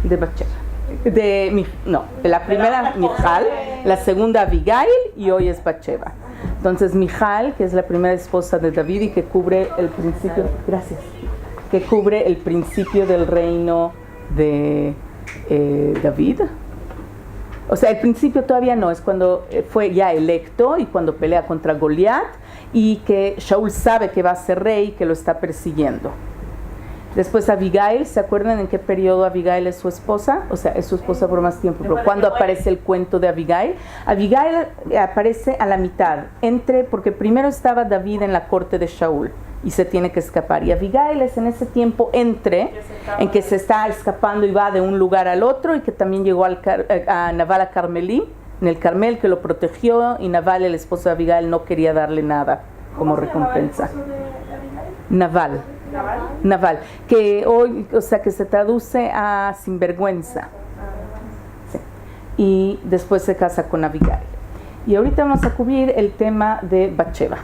De Batsheva. La primera Michal, la segunda Abigail y hoy es Batsheva. Entonces Michal, que es la primera esposa de David y que cubre el principio, que cubre el principio del reino de David. O sea, el principio todavía no, es cuando fue ya electo y cuando pelea contra Goliat y que Shaul sabe que va a ser rey y que lo está persiguiendo. Después Abigail, ¿se acuerdan en qué periodo Abigail es su esposa? O sea, es su esposa por más tiempo, pero ¿cuándo aparece el cuento de Abigail? Abigail aparece a la mitad, porque primero estaba David en la corte de Shaul y se tiene que escapar. Y Abigail es en ese tiempo en que se está escapando y va de un lugar al otro y que también llegó a Nabal a Carmelí, en el Carmel, que lo protegió, y Nabal, el esposo de Abigail, no quería darle nada como recompensa. Naval, que hoy, o sea, que se traduce a sinvergüenza. Sí. Y después se casa con Abigail. Y ahorita vamos a cubrir el tema de Batsheva.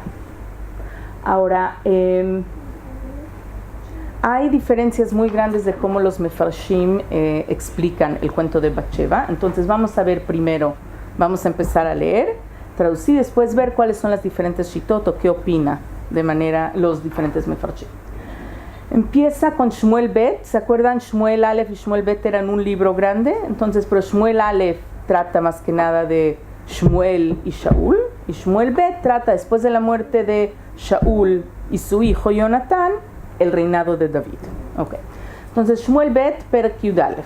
Ahora, hay diferencias muy grandes de cómo los mefarshim explican el cuento de Batsheva. Entonces vamos a ver primero, vamos a empezar a leer, traducir, después ver cuáles son las diferentes shitot o qué opina de manera los diferentes mefarshim. Empieza con Shmuel Bet. ¿Se acuerdan? Shmuel Aleph y Shmuel Bet eran un libro grande. Entonces, pero Shmuel Aleph trata más que nada de Shmuel y Shaul. Y Shmuel Bet trata, después de la muerte de Shaul y su hijo Jonatán, el reinado de David. Okay. Entonces, Shmuel Bet, Perek Yud Aleph.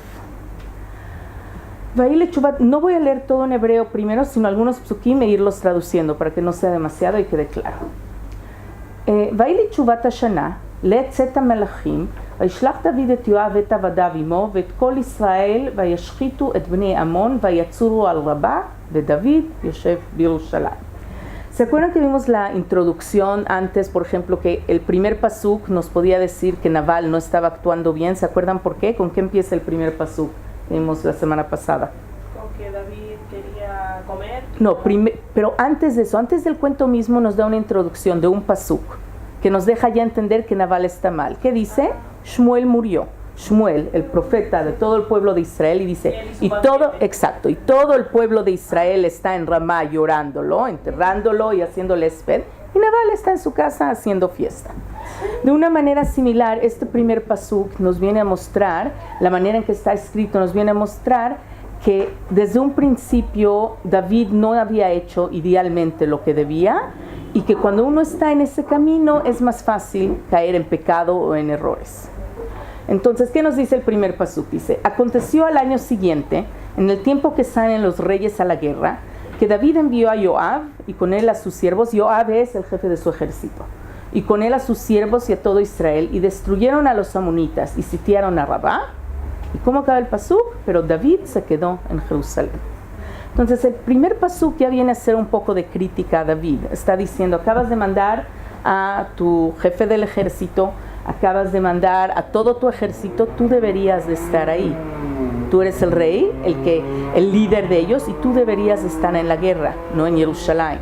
No voy a leer todo en hebreo primero, sino algunos psukim e irlos traduciendo para que no sea demasiado y quede claro. Vaili Chuvat Hashana. לצאת המלאכים, וישלח דוד את יואב ואת עבדיו עמו, ואת כל ישראל, וישחיתו את בני עמון, ויצורו על רבה, ודוד יושב בירושלים. ¿Se acuerdan que vimos la introducción antes, por ejemplo, que el primer pasuk nos podía decir que Nabal no estaba actuando bien? ¿Se acuerdan por qué? ¿Con qué empieza el primer pasuk que vimos la semana pasada? Con que David quería comer. No, pero antes de eso, antes del cuento mismo nos da una introducción de un pasuk que nos deja ya entender que Nabal está mal. ¿Qué dice? Shmuel murió. Shmuel, el profeta de todo el pueblo de Israel, y dice, y todo el pueblo de Israel está en Ramá llorándolo, enterrándolo y haciéndole esped, y Nabal está en su casa haciendo fiesta. De una manera similar, este primer pasuk nos viene a mostrar, la manera en que está escrito, nos viene a mostrar que desde un principio David no había hecho idealmente lo que debía, y que cuando uno está en ese camino es más fácil caer en pecado o en errores. Entonces, ¿qué nos dice el primer pasuk? Dice, aconteció al año siguiente, en el tiempo que salen los reyes a la guerra, que David envió a Joab y con él a sus siervos. Joab es el jefe de su ejército. Y con él a sus siervos y a todo Israel, y destruyeron a los amonitas y sitiaron a Rabá. ¿Y cómo acaba el pasuk? Pero David se quedó en Jerusalén. Entonces el primer pasuk ya viene a ser un poco de crítica a David. Está diciendo, acabas de mandar a tu jefe del ejército, acabas de mandar a todo tu ejército, tú deberías de estar ahí. Tú eres el rey, el líder de ellos, y tú deberías de estar en la guerra, no en Jerusalén.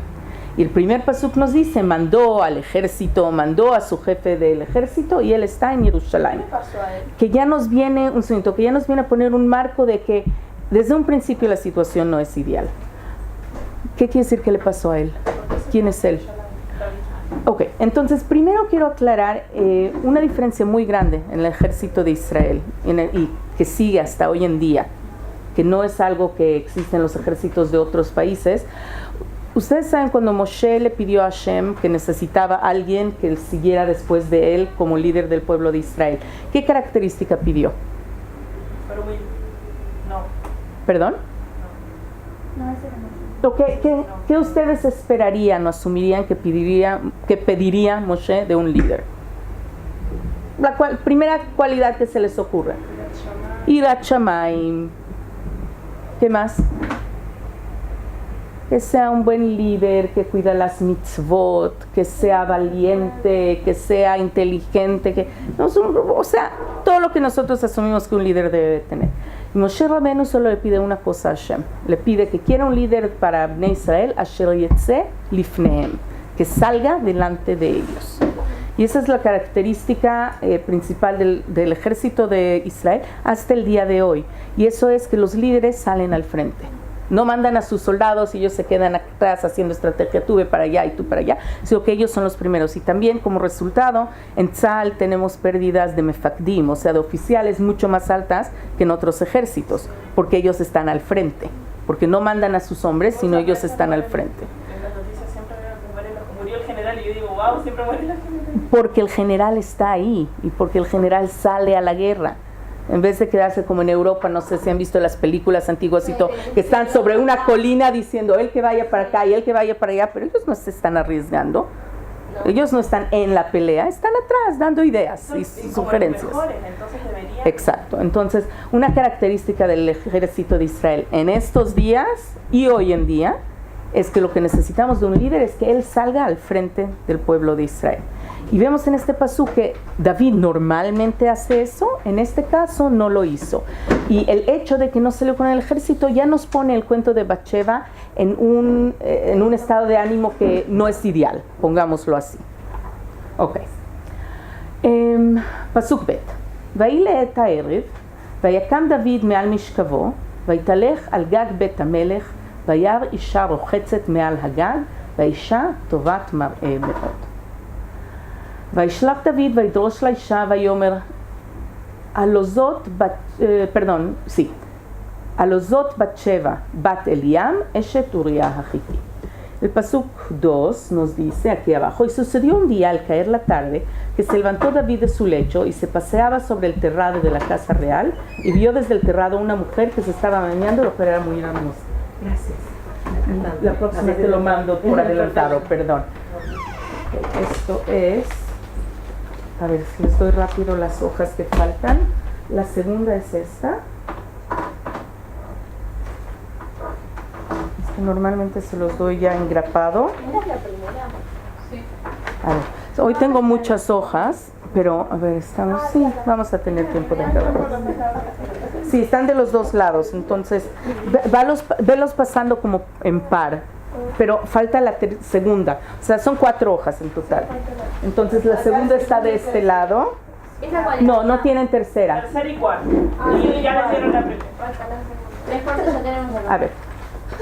Y el primer pasuk nos dice, mandó al ejército, mandó a su jefe del ejército y él está en Jerusalén. ¿Qué pasó a él? Que ya nos viene a poner un marco de que desde un principio la situación no es ideal. ¿Qué quiere decir que le pasó a él? ¿Quién es él? Ok, entonces primero quiero aclarar una diferencia muy grande en el ejército de Israel y que sigue hasta hoy en día, que no es algo que existe en los ejércitos de otros países. Ustedes saben cuando Moshe le pidió a Hashem que necesitaba a alguien que siguiera después de él como líder del pueblo de Israel. ¿Qué característica pidió? Pero muy... No. ¿Perdón? No, ese era Moshe. ¿Qué ustedes esperarían o asumirían que pediría Moshe de un líder? La primera cualidad que se les ocurre. Yirat Shamayim. ¿Qué más? Que sea un buen líder, que cuida las mitzvot, que sea valiente, que sea inteligente, o sea, todo lo que nosotros asumimos que un líder debe tener. Y Moshe Rabbeinu solo le pide una cosa a Hashem. Le pide que quiera un líder para Bnei Israel, Asher Yetzeh Lifnehem, que salga delante de ellos. Y esa es la característica principal del ejército de Israel hasta el día de hoy. Y eso es que los líderes salen al frente. No mandan a sus soldados y ellos se quedan atrás haciendo estrategia, tú ve para allá y tú para allá, sino que ellos son los primeros. Y también como resultado, en Tzal tenemos pérdidas de mefakdim, o sea, de oficiales mucho más altas que en otros ejércitos, porque ellos están al frente, porque no mandan a sus hombres, sino ellos están al frente. En las noticias siempre murió el general y yo digo, wow, siempre muere la general. Porque el general está ahí y porque el general sale a la guerra. En vez de quedarse como en Europa, no sé si han visto las películas antiguas y todo, que están sobre una colina diciendo él que vaya para acá y él que vaya para allá, pero ellos no se están arriesgando, ellos no están en la pelea, están atrás dando ideas y sugerencias. Entonces deberían. Exacto, entonces una característica del ejército de Israel en estos días y hoy en día es que lo que necesitamos de un líder es que él salga al frente del pueblo de Israel. Y vemos en este pasú que David normalmente hace eso, en este caso no lo hizo. Y el hecho de que no salió con el ejército ya nos pone el cuento de Bathsheba en un estado de ánimo que no es ideal, pongámoslo así. Ok. Pasuk bet. Vaile et ha'erev, vayakam David me'al mishkavo, vaytalech al gag bet hamelech, vayar isha rochetzet me'al hagag, והאישה טובת מראה מאוד. וישלח דוד וידרוש לאישה ויאמר, הלא זאת Bathsheba, bat Eliam, Eshet Uriah Hachiti. El pasuk 2 nos dice aquí abajo, y sucedió un día al caer la tarde que se levantó David de su lecho y se paseaba sobre el terrado de la casa real y vio desde el terrado una mujer que se estaba bañando, lo cual era muy hermosa. Gracias. La próxima te lo mando por adelantado, perdón. Esto es, a ver si les doy rápido las hojas que faltan. La segunda es esta. Normalmente se los doy ya engrapado. ¿Era la primera? Sí. A ver, hoy tengo muchas hojas, pero a ver, estamos, sí, vamos a tener tiempo de engraparlos. Sí, están de los dos lados, entonces velos pasando como en par, pero falta la segunda, o sea, son 4 hojas en total. Entonces la segunda está de este lado. No tienen tercera. Tercera y cuarta. Y ya les dieron la primera. 3 cuartos ya tenemos. A ver.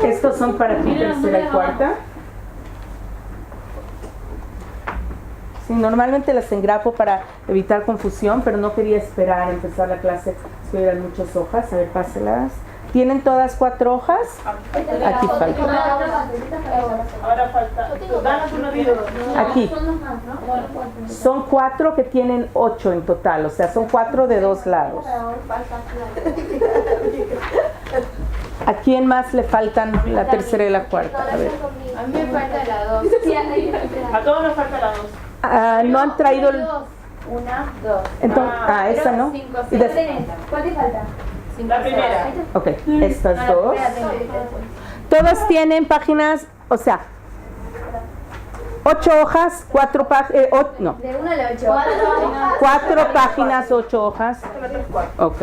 Estos son para ti, tercera y cuarta. Sí, normalmente las engrapo para evitar confusión, pero no quería esperar a empezar la clase si hubieran muchas hojas. A ver, páselas. ¿Tienen todas 4 hojas? Aquí falta. Ahora falta. Danos una vida. Aquí. Son 4 que tienen 8 en total, o sea, son 4 de 2 lados. ¿A quién más le faltan la tercera y la cuarta? A ver. A mí me falta la 2. A todos nos falta la 2. No han traído el... 1, 2. Entonces, esa no. 5, Y 6. ¿Cuál te falta? La primera. Ok, estas dos. Todas tienen páginas, o sea, 8 hojas, 4 páginas, no. De 1 a la 8. 4 páginas, 8 hojas. Ok.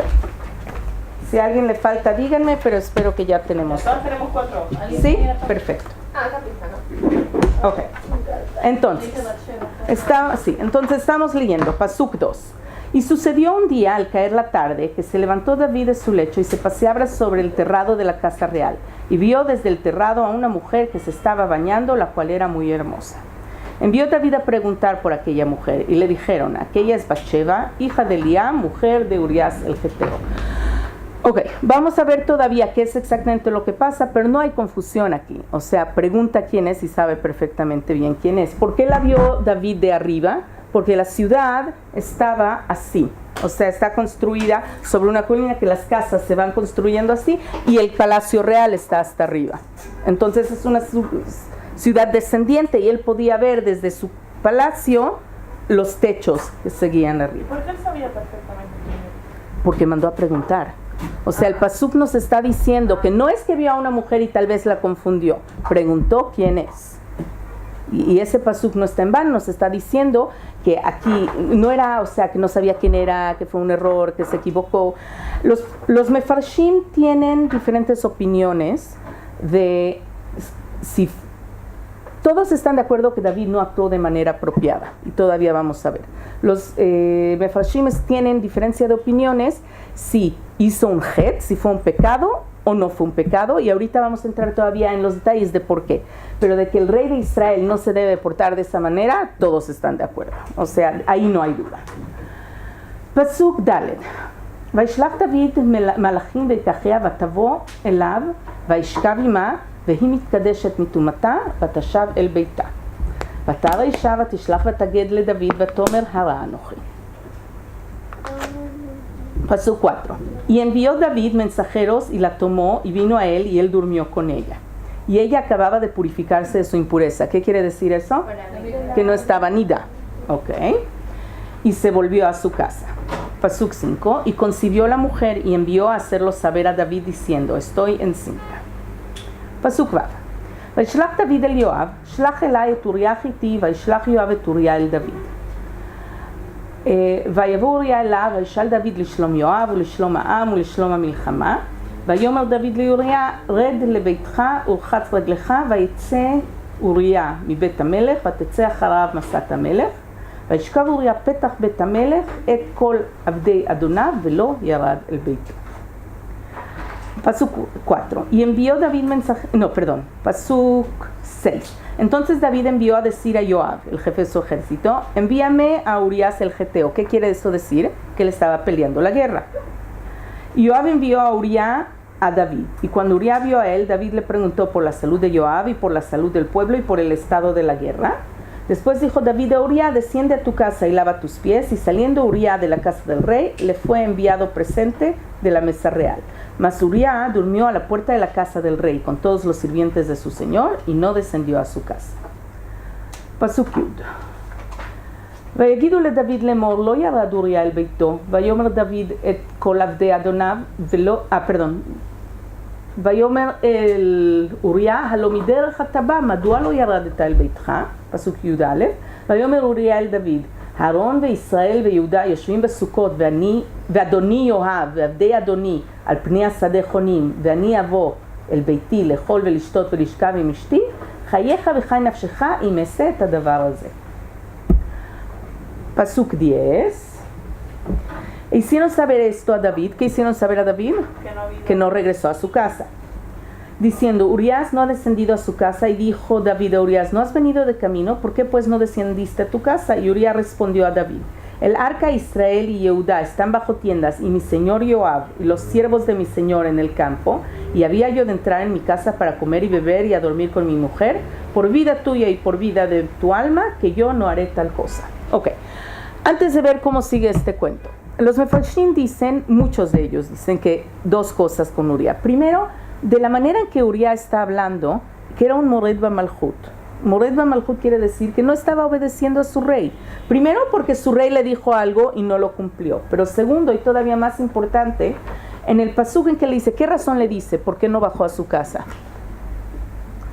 Si a alguien le falta, díganme, pero espero que ya tenemos. Todos tenemos 4 hojas. ¿Sí? Perfecto. Ok. Entonces, estamos leyendo Pasuk 2. Y sucedió un día al caer la tarde que se levantó David de su lecho y se paseaba sobre el terrado de la casa real y vio desde el terrado a una mujer que se estaba bañando, la cual era muy hermosa. Envió David a preguntar por aquella mujer y le dijeron, aquella es Bathsheba, hija de Eliam, mujer de Urias el Geteo. Ok, vamos a ver todavía qué es exactamente lo que pasa, pero no hay confusión aquí. O sea, pregunta quién es y sabe perfectamente bien quién es. ¿Por qué la vio David de arriba? Porque la ciudad estaba así, o sea, está construida sobre una colina que las casas se van construyendo así y el palacio real está hasta arriba. Entonces es una ciudad descendiente y él podía ver desde su palacio los techos que seguían arriba. ¿Por qué él sabía perfectamente quién era? Porque mandó a preguntar. O sea, el pasuk nos está diciendo que no es que vio a una mujer y tal vez la confundió, preguntó quién es. Y ese pasuk no está en vano, nos está diciendo que aquí no era, o sea, que no sabía quién era, que fue un error, que se equivocó. Los mefarshim tienen diferentes opiniones de si Todos están de acuerdo que David no actuó de manera apropiada, y todavía vamos a ver. Los Mefarshim tienen diferencia de opiniones si hizo un het, si fue un pecado o no fue un pecado, y ahorita vamos a entrar todavía en los detalles de por qué. Pero de que el rey de Israel no se debe portar de esa manera, todos están de acuerdo. O sea, ahí no hay duda. Pasuk Dalet. וישלח דוד מלאכים ויקחיה ותבוא אליו וישכב עמה והיא מתקדשת מטומאתה ותשב אל ביתה. ותרא אישה ותשלח ותגד לדוד ותאמר הרע אנוכי. Pasuk 4. Y envió David mensajeros y la tomó y vino a él y él durmió con ella. Y ella acababa de purificarse de su impureza. ¿Qué quiere decir eso? Que no estaba nida. Ok. Y se volvió a su casa. Pasuk 5. Y concibió la mujer y envió a hacerlo saber a David diciendo, estoy encinta. Pasuk Vav. וישלח דוד אל יואב, שלח אליי את אוריה חיתי, וישלח יואב את אוריה אל דוד. ויבוא אוריה אליו, וישאל דוד לשלום יואב ולשלום העם ולשלום המלחמה. ויאמר דוד לאוריה, רד לביתך ורחץ רגלך, ויצא אוריה מבית המלך, ותצא אחריו מסת המלך. וישכב אוריה פתח בית המלך את כל עבדי אדוניו, ולא ירד אל ביתו. Pasuk 4. Y envió David mensaje, Pasuk 6. Entonces David envió a decir a Joab, el jefe de su ejército, envíame a Urias el geteo. ¿Qué quiere eso decir? Que él estaba peleando la guerra. Y Joab envió a Urias a David. Y cuando Urias vio a él, David le preguntó por la salud de Joab y por la salud del pueblo y por el estado de la guerra. Después dijo David a Urias, desciende a tu casa y lava tus pies. Y saliendo Urias de la casa del rey, le fue enviado presente de la mesa real. Mas Urias durmió a la puerta de la casa del rey con todos los sirvientes de su señor y no descendió a su casa. Pasuk Yud. ויגידו לדוד לאמור, לא ירד אוריה אל ביתו, ויאמר דוד את כל עבדי אדוניו, ויאמר אל אוריה, הלא מדרך אתה בא, מדוע לא ירדת אל ביתך? פסוק י"א. ויאמר אוריה אל דוד, אהרון וישראל ויהודה יושבים בסוכות, ואדוני יואב ועבדי אדוני על פני השדה חונים, ואני אבוא אל ביתי לאכול ולשתות ולשכב עם אשתי, חייך וחי נפשך אם אעשה את הדבר הזה. Pasuk 10. E hicieron saber esto a David. ¿Qué hicieron saber a David? Que no regresó a su casa. Diciendo, Urias no ha descendido a su casa. Y dijo David a Urias, ¿no has venido de camino? ¿Por qué pues no descendiste a tu casa? Y Urias respondió a David, el arca Israel y Yehudá están bajo tiendas, y mi señor Joab y los siervos de mi señor en el campo, y había yo de entrar en mi casa para comer y beber y a dormir con mi mujer, por vida tuya y por vida de tu alma, que yo no haré tal cosa. Ok, antes de ver cómo sigue este cuento, los Mefarshim dicen, muchos de ellos dicen que dos cosas con Urias. Primero, de la manera en que Urias está hablando, que era un Mored Bamalhut. Mored Bamalhut quiere decir que no estaba obedeciendo a su rey. Primero porque su rey le dijo algo y no lo cumplió. Pero segundo, y todavía más importante, en el pasuk en que le dice, ¿qué razón le dice? ¿Por qué no bajó a su casa?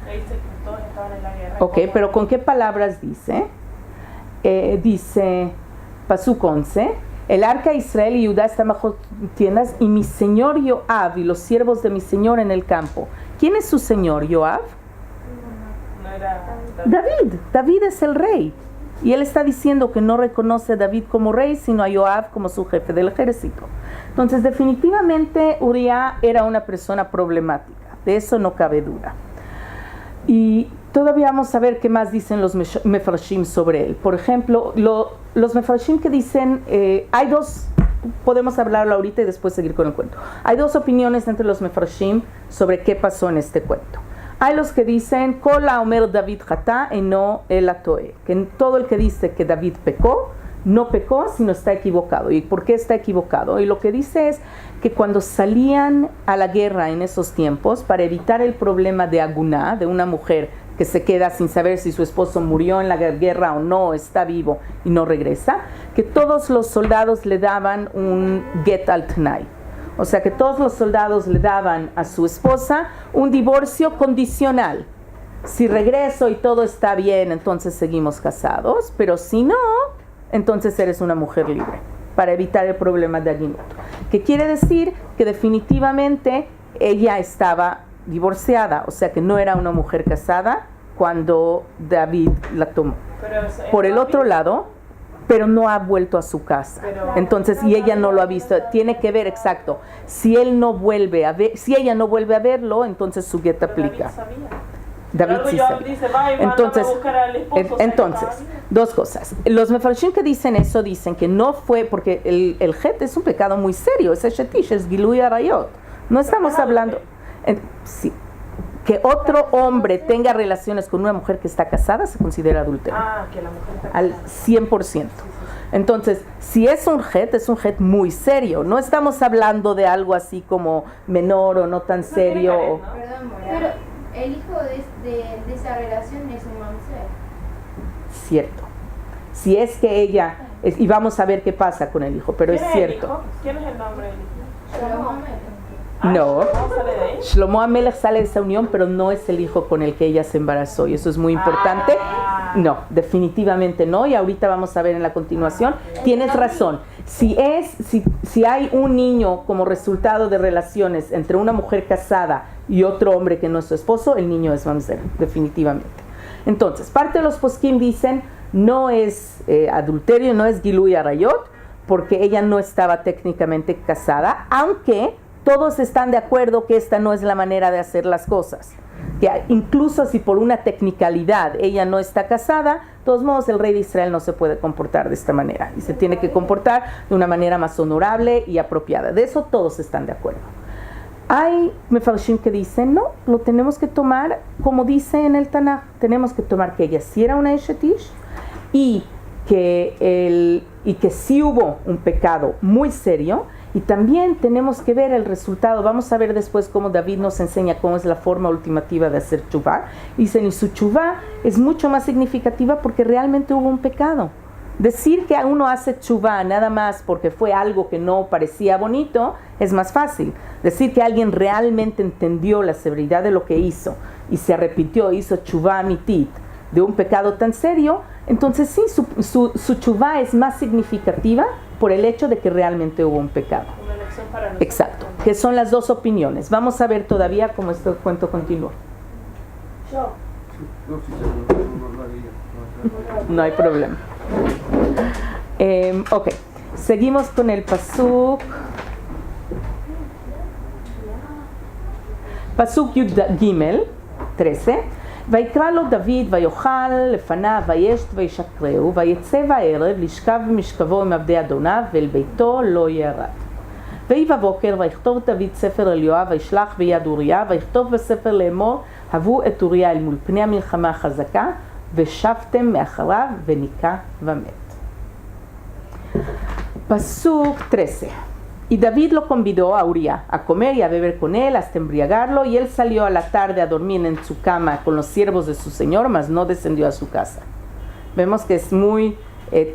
Le dice que todos estaban en la guerra. Ok, pero ¿con qué palabras dice? Dice, pasuk 11, el arca Israel y Judá están bajo tiendas y mi señor Joab y los siervos de mi señor en el campo. ¿Quién es su señor, Joab? No era David. David es el rey. Y él está diciendo que no reconoce a David como rey, sino a Joab como su jefe del ejército. Entonces, definitivamente, Urias era una persona problemática. De eso no cabe duda. Y todavía vamos a ver qué más dicen los Mefarshim sobre él. Por ejemplo, los Mefarshim que dicen, hay dos, podemos hablarlo ahorita y después seguir con el cuento. Hay dos opiniones entre los Mefarshim sobre qué pasó en este cuento. Hay los que dicen, Kola Omer David Jatá eno el atoe, que todo el que dice que David pecó, no pecó, sino está equivocado. ¿Y por qué está equivocado? Y lo que dice es que cuando salían a la guerra en esos tiempos, para evitar el problema de aguná, de una mujer que se queda sin saber si su esposo murió en la guerra o no, está vivo y no regresa, que todos los soldados le daban un get al tnai. O sea que todos los soldados le daban a su esposa un divorcio condicional. Si regreso y todo está bien, entonces seguimos casados, pero si no, entonces eres una mujer libre, para evitar el problema de aguinut. Que quiere decir que definitivamente ella estaba divorciada, o sea que no era una mujer casada cuando David la tomó. Pero Por el otro lado, pero no ha vuelto a su casa. Entonces, y ella no lo ha visto. Tiene que ver, exacto. Si él no vuelve a ver, si ella no vuelve a verlo, entonces su get aplica. David sí sabía. Entonces, dos cosas. Los mefarshim que dicen eso dicen que no fue porque el het es un pecado muy serio, es shetish, es gilui arayot. No estamos hablando sí, que otro hombre tenga relaciones con una mujer que está casada se considera adulterio. Que la mujer está al 100%. Entonces, si es un het muy serio. No estamos hablando de algo así como menor o no tan serio. Perdón, pero el hijo de esa relación es un mamzer. Cierto. Si es que ella, y vamos a ver qué pasa con el hijo, pero es cierto. ¿Quién es el nombre del hijo? Shlomo Amelech. No, ¿Cómo sale de ahí? Shlomo Amelech sale de esa unión, pero no es el hijo con el que ella se embarazó, y eso es muy importante. No, definitivamente no, y ahorita vamos a ver en la continuación. Tienes razón. Si hay un niño como resultado de relaciones entre una mujer casada y otro hombre que no es su esposo, el niño es mamzer, definitivamente. Entonces, parte de los poskim dicen no es adulterio, no es gilui arayot, porque ella no estaba técnicamente casada, aunque todos están de acuerdo que esta no es la manera de hacer las cosas. Que incluso si por una tecnicalidad ella no está casada, de todos modos el rey de Israel no se puede comportar de esta manera y se tiene que comportar de una manera más honorable y apropiada. De eso todos están de acuerdo. Hay mefarshim que dicen, no, lo tenemos que tomar como dice en el Tanaj, tenemos que tomar que ella sí era una Eshetish y que sí hubo un pecado muy serio. Y también tenemos que ver el resultado. Vamos a ver después cómo David nos enseña cómo es la forma ultimativa de hacer chuvá. Dicen, y su chuvá es mucho más significativa porque realmente hubo un pecado. Decir que uno hace chuvá nada más porque fue algo que no parecía bonito es más fácil. Decir que alguien realmente entendió la severidad de lo que hizo y se arrepintió, hizo chuvá mitit de un pecado tan serio, entonces sí, su chuvá es más significativa por el hecho de que realmente hubo un pecado. Una lección para nosotros. Exacto, que son las dos opiniones. Vamos a ver todavía cómo este cuento continúa. Yo. No hay problema. Ok, seguimos con el pasuk. Pasuk Yud Gimel 13. ויקרא לו דוד ויאכל לפניו וישת וישקרהו ויצא בערב לשכב במשכבו עם עבדי אדוניו ואל ביתו לא ירד. ויהי בבוקר ויכתוב דוד ספר אל יואב וישלח ביד אוריה ויכתוב בספר לאמור הבו את אוריה אל מול פני המלחמה החזקה ושבתם מאחריו וניקה ומת. פסוק 13. Y David lo convidó a Uría a comer y a beber con él hasta embriagarlo, y él salió a la tarde a dormir en su cama con los siervos de su señor, mas no descendió a su casa. Vemos que es muy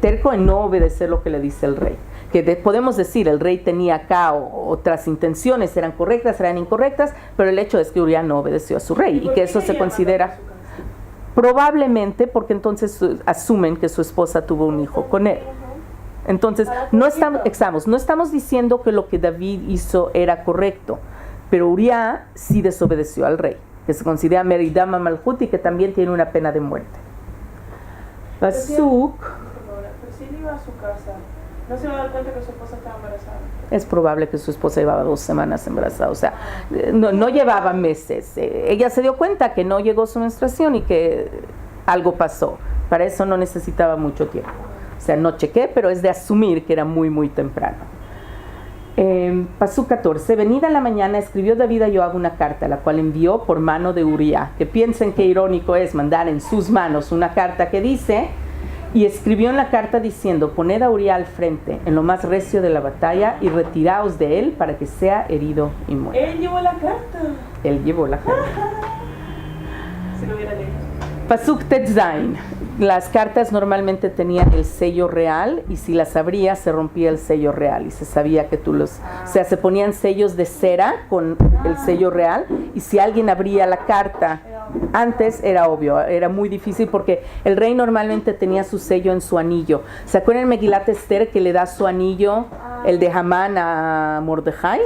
terco en no obedecer lo que le dice el rey. Que podemos decir, el rey tenía acá otras intenciones, eran correctas, eran incorrectas, pero el hecho es que Uría no obedeció a su rey y que eso se considera probablemente porque entonces asumen que su esposa tuvo un hijo con él. Entonces, no estamos diciendo que lo que David hizo era correcto, pero Uría sí desobedeció al rey, que se considera Meridama Malhut y que también tiene una pena de muerte. Pasuk. Pero si él iba a su casa, ¿no se va a dar cuenta que su esposa estaba embarazada? Es probable que su esposa llevaba 2 semanas embarazada, o sea, no llevaba meses. Ella se dio cuenta que no llegó su menstruación y que algo pasó. Para eso no necesitaba mucho tiempo. O sea, no chequé, pero es de asumir que era muy, muy temprano. Pasuk 14. Venida la mañana, escribió David a Joab una carta, la cual envió por mano de Uría. Que piensen qué irónico es mandar en sus manos una carta que dice, y escribió en la carta diciendo, poned a Uría al frente, en lo más recio de la batalla, y retiraos de él para que sea herido y muera. Él llevó la carta. Él llevó la carta. Si lo hubiera leído. Pasuk Tetzain. Las cartas normalmente tenían el sello real y si las abrías se rompía el sello real y se sabía que o sea, se ponían sellos de cera con el sello real y si alguien abría la carta antes era obvio, era muy difícil porque el rey normalmente tenía su sello en su anillo. ¿Se acuerdan Megilat Esther que le da su anillo, el de Hamán a Mordejai?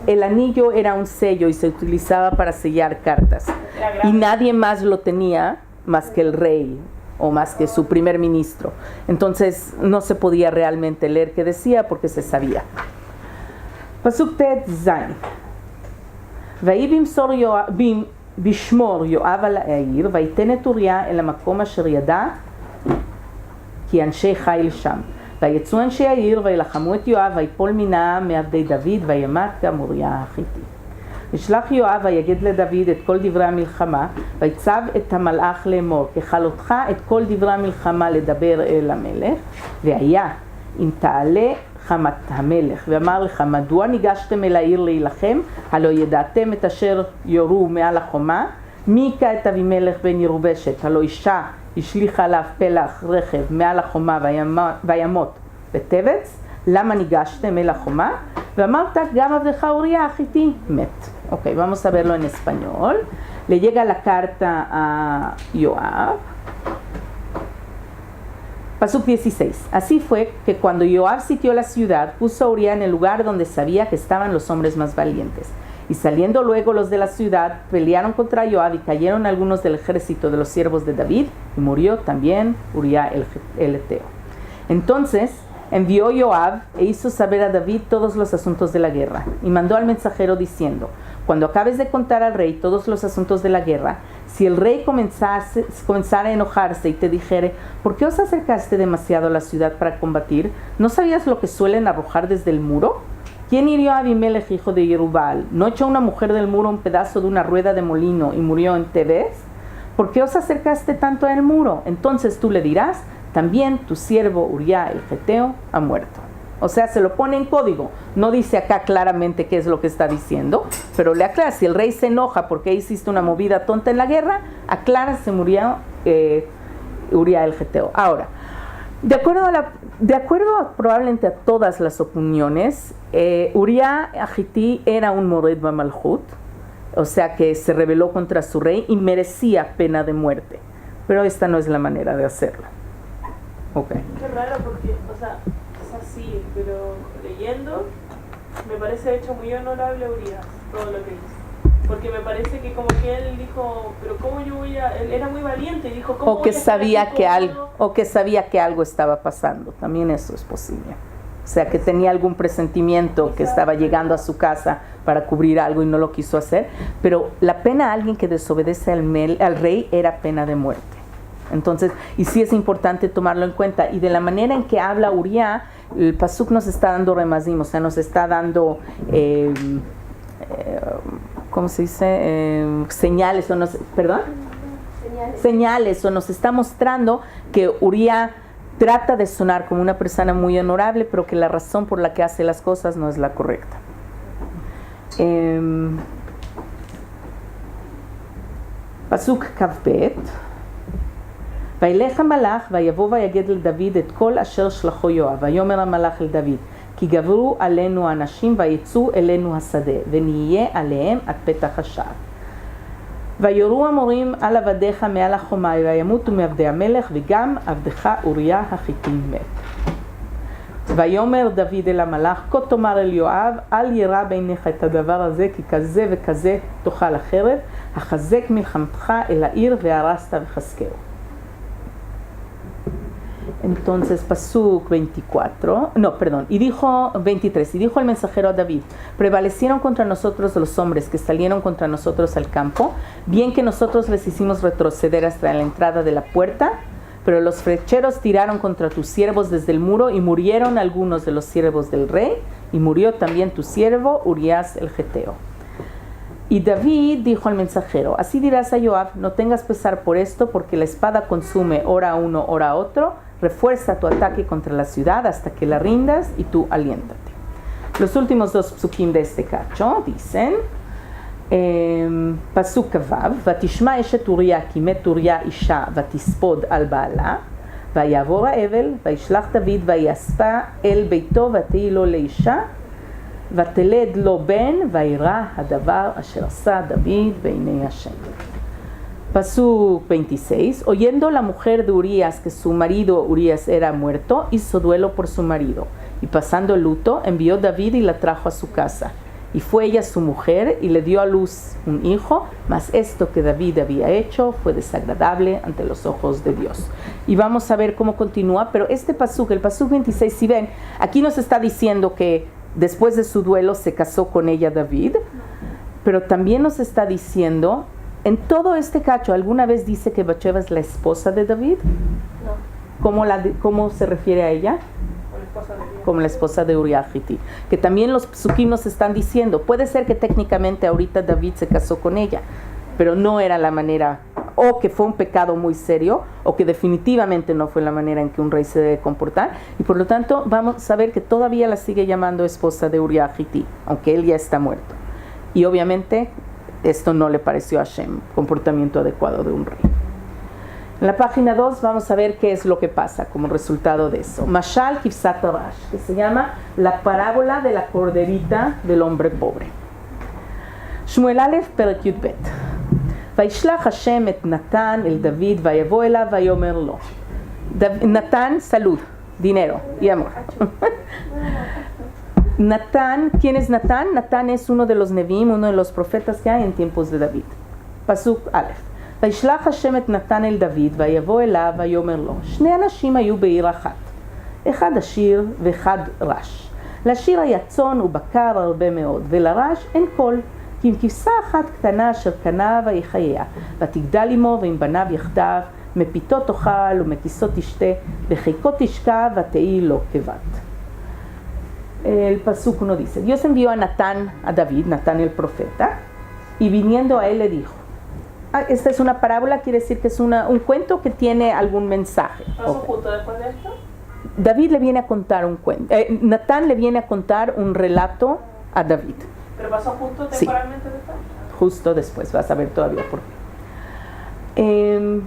El anillo era un sello y se utilizaba para sellar cartas y nadie más lo tenía más que el rey o más que su primer ministro. Entonces no se podía realmente leer qué decía porque se sabía. Pasuk Tet Zain. ויהי בשמור יואב על העיר, ויתן את אוריה אל המקום אשר ידע כי אנשי חיל שם. ויצאו אנשי העיר וילחמו את יואב, ויפול מן העם מעבדי דוד, וימת גם אוריה החיתי. וישלח יואב ויגד לדוד את כל דברי המלחמה, ויצב את המלאך לאמור, ככלותך את כל דברי המלחמה לדבר אל המלך, והיה אם תעלה חמת המלך, ואמר לך, מדוע ניגשתם אל העיר להילחם? הלא ידעתם את אשר יורו מעל החומה? מי היכה את אבימלך בן ירובשת? הלא אישה השליכה עליו פלח רכב מעל החומה וימות בטבץ? למה ניגשתם אל החומה? ואמרת, גם עבדך אוריה החיתי מת. Ok, vamos a verlo en español. Le llega la carta a Joab. Pasuk 16. Así fue que cuando Joab sitió la ciudad, puso a Uría en el lugar donde sabía que estaban los hombres más valientes. Y saliendo luego los de la ciudad, pelearon contra Joab y cayeron algunos del ejército de los siervos de David, y murió también Uría el Eteo. Entonces envió Joab e hizo saber a David todos los asuntos de la guerra, y mandó al mensajero diciendo, cuando acabes de contar al rey todos los asuntos de la guerra, si el rey comenzara a enojarse y te dijere, ¿por qué os acercaste demasiado a la ciudad para combatir? ¿No sabías lo que suelen arrojar desde el muro? ¿Quién hirió a Abimelech, hijo de Jerubbaal? ¿No echó una mujer del muro un pedazo de una rueda de molino y murió en Tebes? ¿Por qué os acercaste tanto al muro? Entonces tú le dirás, también tu siervo Uría el Geteo ha muerto. O sea, se lo pone en código. No dice acá claramente qué es lo que está diciendo, pero le aclara, si el rey se enoja porque hiciste una movida tonta en la guerra, aclara, se murió Uría el Geteo. Ahora, de acuerdo probablemente a todas las opiniones, Uría Agití era un Mored Bamalhut, o sea que se rebeló contra su rey y merecía pena de muerte. Pero esta no es la manera de hacerlo. Okay. Qué raro porque, o sea, es así, pero leyendo me parece de hecho muy honorable Urías, todo lo que hizo. Porque me parece que como que él dijo, pero cómo yo voy a... Él era muy valiente y dijo, ¿cómo o que voy a estar sabía aquí que cómodo? o que sabía que algo estaba pasando, también eso es posible. O sea, que tenía algún presentimiento que estaba llegando a su casa para cubrir algo y no lo quiso hacer, pero la pena a alguien que desobedece al rey era pena de muerte. Entonces, y sí es importante tomarlo en cuenta. Y de la manera en que habla Uría, el pasuk nos está dando remazim, o sea, nos está dando, ¿cómo se dice? Señales, o nos, ¿perdón? Señales, o nos está mostrando que Uría trata de sonar como una persona muy honorable, pero que la razón por la que hace las cosas no es la correcta. Pasuk Kavbet. וילך המלאך ויבוא ויגד לדוד את כל אשר שלחו יואב, ויאמר המלאך אל דוד, כי גברו עלינו האנשים ויצאו אלינו השדה, ונהיה עליהם עד פתח השער. ויורו המורים על עבדיך מעל החומה, וימותו מעבדי המלך, וגם עבדך אוריה החיתי מת. ויאמר דוד אל המלאך, כה תאמר אל יואב, אל ירא בעיניך את הדבר הזה, כי כזה וכזה תאכל החרב, החזק מלחמתך אל העיר והרסת וחזקהו. Entonces, Pasuk 23, y dijo el mensajero a David, prevalecieron contra nosotros los hombres que salieron contra nosotros al campo, bien que nosotros les hicimos retroceder hasta la entrada de la puerta, pero los flecheros tiraron contra tus siervos desde el muro y murieron algunos de los siervos del rey, y murió también tu siervo Urías el Geteo. Y David dijo al mensajero, así dirás a Joab, no tengas pesar por esto, porque la espada consume ora a uno, ora a otro, refuerza tu ataque contra la ciudad hasta que la rindas y tú aliéntate. Los últimos dos psukim de este cacho dicen, Pasuk Vav, ותשמע אשת אוריה כי מת אוריה אישה ותספוד על בעלה, ויעבור האבל, וישלח דוד ויאספה אל ביתו ותהי לו לאישה, ותלד לו בן, וירא הדבר אשר עשה דוד בעיני השם. Pasuk 26, oyendo la mujer de Urías que su marido Urías era muerto, hizo duelo por su marido, y pasando el luto, envió David y la trajo a su casa. Y fue ella su mujer y le dio a luz un hijo, mas esto que David había hecho fue desagradable ante los ojos de Dios. Y vamos a ver cómo continúa, pero este pasuk, el pasuk 26, si ven, aquí nos está diciendo que después de su duelo se casó con ella David, pero también nos está diciendo, en todo este cacho, ¿alguna vez dice que Bathsheba es la esposa de David? No. ¿Cómo se refiere a ella? Como la esposa de Uriah Hiti, que también los psukim nos están diciendo, puede ser que técnicamente ahorita David se casó con ella, pero no era la manera, o que fue un pecado muy serio, o que definitivamente no fue la manera en que un rey se debe comportar, y por lo tanto vamos a ver que todavía la sigue llamando esposa de Uriah Hiti, aunque él ya está muerto. Y obviamente esto no le pareció a Hashem comportamiento adecuado de un rey. En la página 2 vamos a ver qué es lo que pasa como resultado de eso. Mashal Kivsat Arash, que se llama la parábola de la corderita del hombre pobre. Shmuel Aleph Perek Yud Bet. Vaishlach Hashem et Natan el David vayavo elav vayomer lo. Natan, salud, dinero y amor. Natán, ¿quién es Natán? Natán es uno de los Nevi'im, uno de los profetas que hay en tiempos de David. Pasuk Aleph. וישלח השם את נתן אל דוד, ויבוא אליו, ויאמר לו, שני אנשים היו בעיר אחת, אחד עשיר ואחד רש. לעשיר היה צאן ובקר הרבה מאוד, ולרש אין קול, כי עם כבשה אחת קטנה אשר קנה ויחיה, ותגדל עמו ועם בניו יחדיו, מפיתו תאכל ומכיסו תשתה, בחיקו תשכב ותהי לו כבת. El pasuk uno dice, Dios envió a Natán, a David, Natán el profeta, y viniendo a él le dijo, esta es una parábola, quiere decir que es un cuento que tiene algún mensaje. ¿Pasó justo después de esto? David le viene a contar un cuento. Natán le viene a contar un relato a David. ¿Pero pasó justo temporalmente después? Justo después, vas a ver todavía por qué.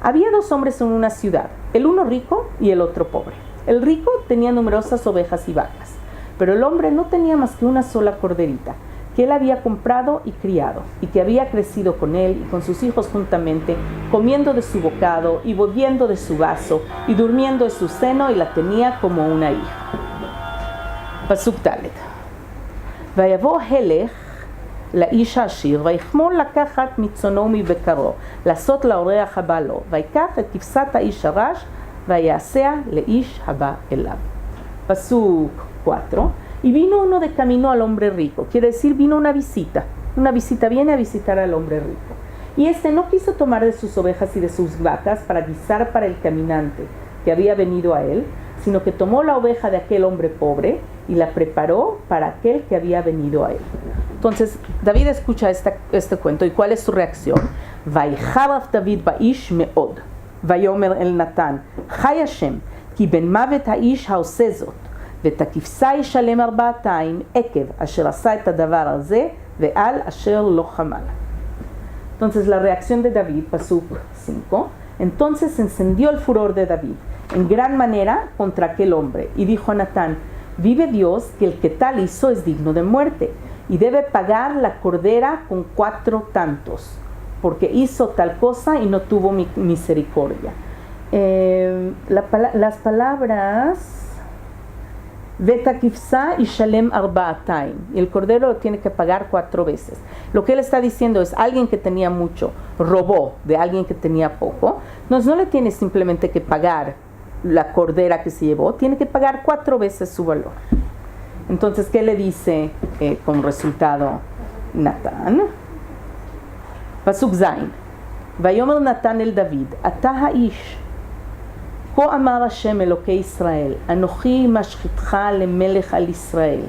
Había dos hombres en una ciudad, el uno rico y el otro pobre. El rico tenía numerosas ovejas y vacas, pero el hombre no tenía más que una sola corderita, que él había comprado y criado, y que había crecido con él y con sus hijos juntamente, comiendo de su bocado y bebiendo de su vaso, y durmiendo en su seno, y la tenía como una hija. Pasuk Dalet. ויבוא הלך לאיש העשיר, ויחמול לקחת מצונו מבקרו, לעשות לאורח הבא לו, ויקח את כבשת האיש הרש, ויעשיה לאיש הבא אליו. Pasuk 4. Y vino uno de camino al hombre rico, quiere decir vino una visita viene a visitar al hombre rico. Y este no quiso tomar de sus ovejas y de sus vacas para guisar para el caminante que había venido a él, sino que tomó la oveja de aquel hombre pobre y la preparó para aquel que había venido a él. Entonces David escucha este cuento, ¿y cuál es su reacción? Vaycharav David ba'ish me'od, vayomer el Natán, Chai Hashem, ki ben mavet ha'ish ha'oseh zot, ואת הכבשה ישלם 400 עקב אשר עשה את הדבר הזה ועל אשר לא חמל. Entonces la reacción de David, pasuk 5, entonces encendió el furor de David en gran manera contra aquel hombre y dijo a Natán, vive Dios que el que tal hizo es digno de muerte y debe pagar la cordera con 4 tantos porque hizo tal cosa y no tuvo misericordia. Las palabras Veta kifsa y shalem arba'ataim. Y el cordero lo tiene que pagar 4 veces. Lo que él está diciendo es, alguien que tenía mucho robó de alguien que tenía poco. No le tiene simplemente que pagar la cordera que se llevó, tiene que pagar 4 veces su valor. Entonces, ¿qué le dice como resultado Natán? Pasuk Zain. Vayomer Natán el David, Ata ha'ish. כה אמר השם אלוקי ישראל, אנוכי משחתך למלך על ישראל,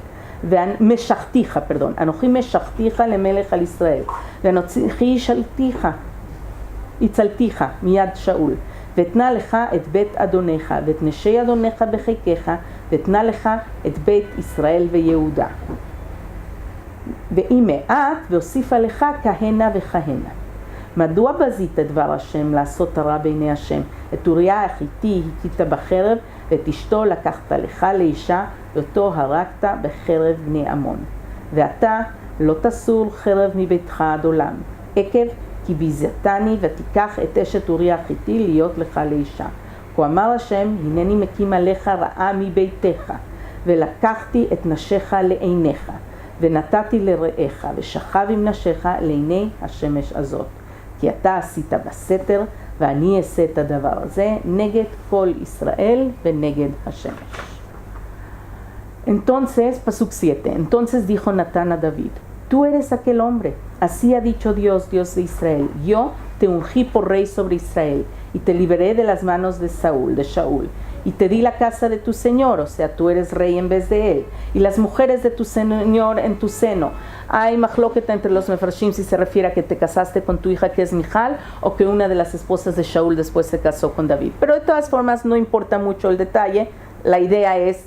אנוכי משחתיך למלך על ישראל, ואנוכי הצלתיך מיד שאול, ואתנה לך את בית אדונך, ואת נשי אדונך בחיקך, ואתנה לך את בית ישראל ויהודה. ואם מעט, והוסיפה לך כהנה וכהנה. מדוע בזית דבר השם לעשות הרע בעיני השם? את אוריה החיתי הכית בחרב ואת אשתו לקחת לך לאישה ואותו הרגת בחרב בני עמון. ואתה לא תסור חרב מביתך עד עולם, עקב כי ביזתני ותיקח את אשת אוריה החיתי להיות לך לאישה. כה אמר השם, הנני מקים עליך רעה מביתך, ולקחתי את נשיך לעיניך, ונתתי לרעך, ושכב עם נשיך לעיני השמש הזאת. כי אתה עשית בסתר, ואני אעשה את הדבר הזה נגד כל ישראל ונגד השמש. Entonces, pasuk 7, entonces dijo Natán a David, tú eres aquel hombre, así ha dicho Dios, Dios de Israel, yo te ungí por rey sobre Israel, y te liberé de las manos de Shaul, y te di la casa de tu señor, o sea, tú eres rey en vez de él, y las mujeres de tu señor en tu seno. Hay majloqueta entre los mefarshim si se refiere a que te casaste con tu hija que es Mijal, o que una de las esposas de Shaul después se casó con David. Pero de todas formas no importa mucho el detalle, la idea es